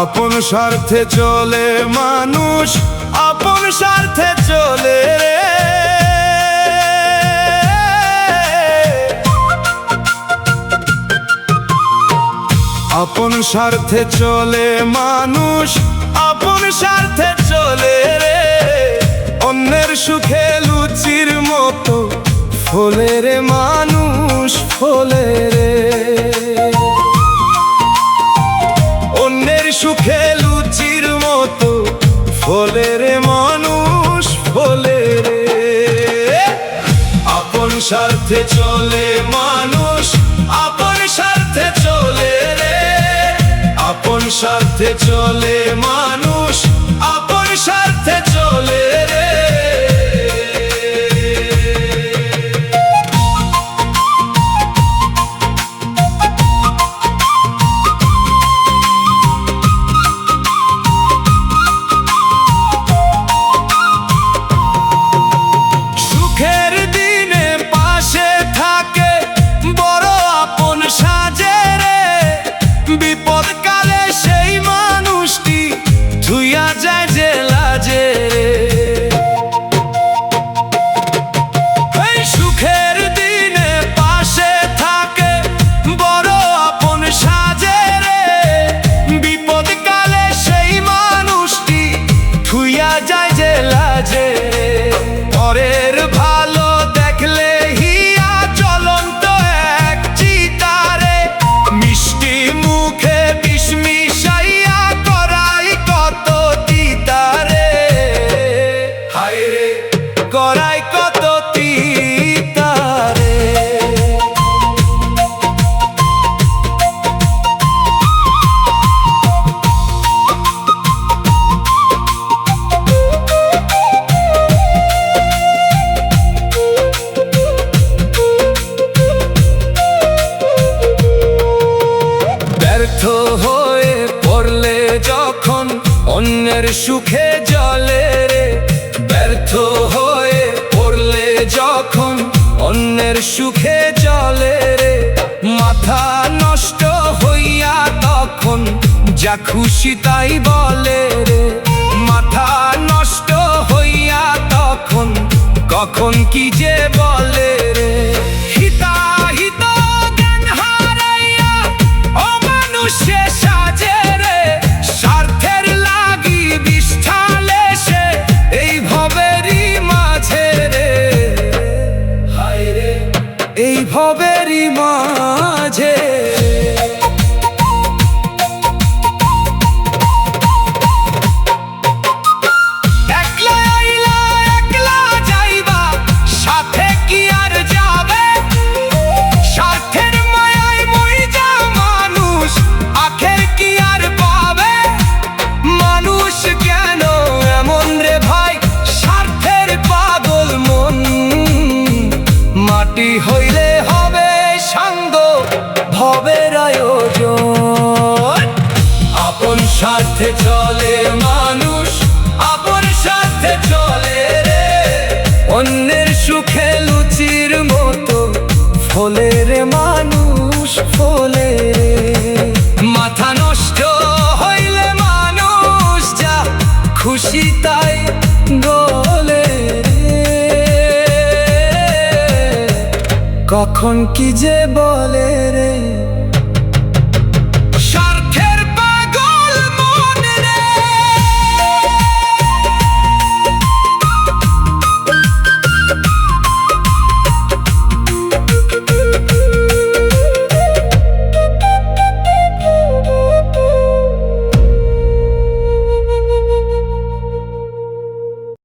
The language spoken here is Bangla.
আপন স্বার্থে চলে মানুষ, আপন স্বার্থে চলে রে। আপন স্বার্থে চলে মানুষ, আপন স্বার্থে চলে রে। অন্যের সুখে লুচির মতো ফলে রে মানুষ, ফলে রে। অন্যের সুখে লুচির মতো ফলে রে মানুষ, ফলে রে। আপন স্বার্থে চলে মানুষ, আপন স্বার্থে চলে রে। আপন স্বার্থে চলে মানুষ, আপন স্বার্থে চলে রে। বিপদকালে সেই মানুষটি ধুইয়া যায় যে লাজে রে। এই সুখের দিনে পাশে থাকে বড় আপন সাজে রে। বিপদকালে সেই মানুষটি ধুইয়া যায় যে লাজে রে। পরের ভালো দেখলে হিয়া জ্বলন্ত এক চিতারে, মিষ্টি মুখে বিষ মিশাইয়া করাই কত তিতারে। হায় রে করাই কত তিতারে। ব্যর্থ হয়ে পড়লে যখন অন্যের সুখে জ্বলে রে। ব্যর্থ হয়ে পড়লে যখন অন্যের সুখে জ্বলে রে। মাথা নষ্ট হইয়া তখন যা খুশি তাই বলে রে। মাথা নষ্ট হইয়া তখন কখন কি যে বলে রে। হিতা হিতা জ্ঞান হারাইয়া অমানুষে সাজে রে। স্বার্থের লাগি বিষ ঢালে সে এই ভবেরই মাঝে রে। হায় রে এই ভবেরই মাঝে। একলা আইলা একলা যাইবা, সাথে কি আর যাবে? স্বার্থের মায়ায় মইজা মানুষ আখের কি আর পাবে? মানুষ কেন এমন রে ভাই, স্বার্থের পাগল মন। মাটি হইলে হবে সাঙ্গ ভবের আয়োজন। আপন স্বার্থে চলে মানুষ, আপন স্বার্থে চলে রে। অন্যের সুখে লুচির মতো ফলে রে মানুষ, ফলে রে। মাথা নষ্ট হইলে মানুষ যা খুশি তাই গলে রে। কখন কি যে বলে রে।